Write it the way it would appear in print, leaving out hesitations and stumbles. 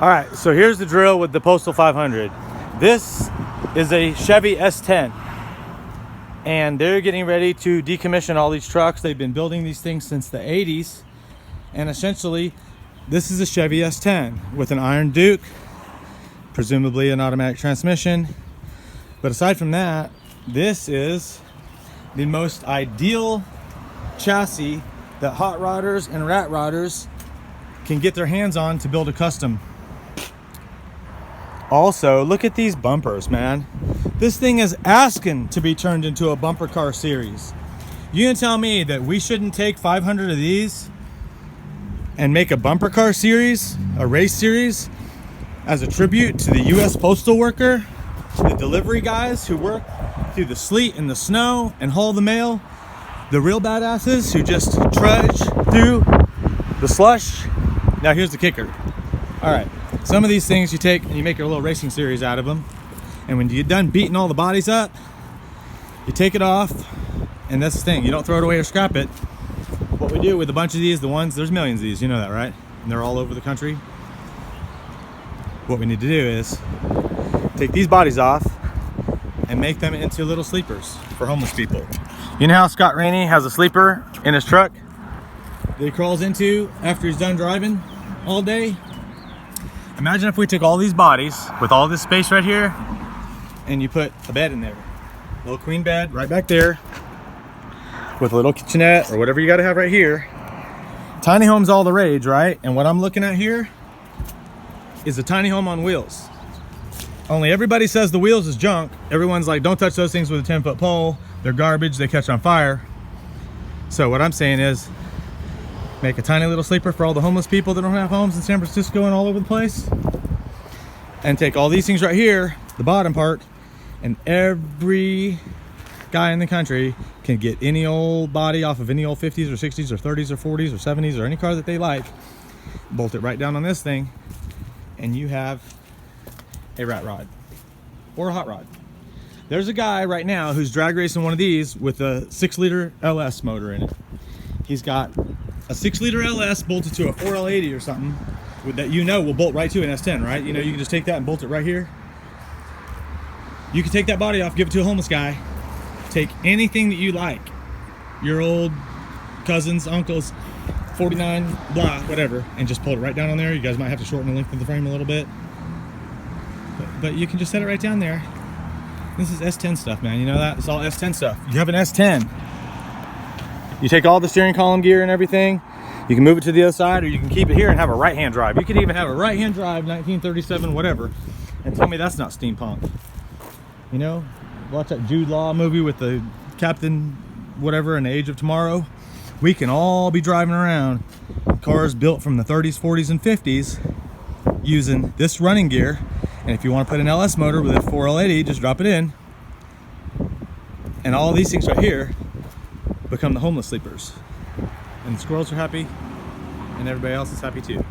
All right, so here's the drill with the Postal 500. This is a Chevy S10, and they're getting ready to decommission all these trucks. They've been building these things since the 80s, and essentially this is a Chevy S10 with an Iron Duke, presumably an automatic transmission. But aside from that, this is the most ideal chassis that hot rodders and rat rodders can get their hands on to build a custom. Also, look at these bumpers, man. This thing is asking to be turned into a bumper car series. You gonna tell me that we shouldn't take 500 of these and make a bumper car series, a race series, as a tribute to the US postal worker, the delivery guys who work through the sleet and the snow and haul the mail, the real badasses who just trudge through the slush? Now here's the kicker. All right, some of these things you take and you make a little racing series out of them, and when you get done beating all the bodies up, you take it off, and that's the thing, you don't throw it away or scrap it. What we do with a bunch of these, there's millions of these, you know that, right? And they're all over the country. What we need to do is take these bodies off and make them into little sleepers for homeless people. You know how Scott Rainey has a sleeper in his truck that he crawls into after he's done driving all day? Imagine if we took all these bodies with all this space right here and you put a bed in there. A little queen bed right back there with a little kitchenette or whatever you gotta have right here. Tiny home's all the rage, right? And what I'm looking at here is a tiny home on wheels. Only everybody says the wheels is junk. Everyone's like, don't touch those things with a 10-foot pole. They're garbage, they catch on fire. So what I'm saying is, make a tiny little sleeper for all the homeless people that don't have homes in San Francisco and all over the place. And take all these things right here, the bottom part, and every guy in the country can get any old body off of any old 50s or 60s or 30s or 40s or 70s or any car that they like, bolt it right down on this thing, and you have a rat rod or a hot rod. There's a guy right now who's drag racing one of these with a 6-liter LS motor in it. He's got a 6-liter LS bolted to a 4L80 or something that will bolt right to an S10, right? You know, you can just take that and bolt it right here. You can take that body off, give it to a homeless guy, take anything that you like, your old cousins, uncles, 49, blah, whatever, and just pull it right down on there. You guys might have to shorten the length of the frame a little bit, but you can just set it right down there. This is S10 stuff, man. You know that? It's all S10 stuff. You have an S10. You take all the steering column gear and everything, you can move it to the other side, or you can keep it here and have a right-hand drive. You could even have a right-hand drive, 1937, whatever, and tell me that's not steampunk. You know, watch that Jude Law movie with the Captain whatever in the Age of Tomorrow. We can all be driving around cars built from the 30s, 40s, and 50s using this running gear. And if you want to put an LS motor with a 4L80, just drop it in. And all these things right here become the homeless sleepers. And the squirrels are happy, and everybody else is happy too.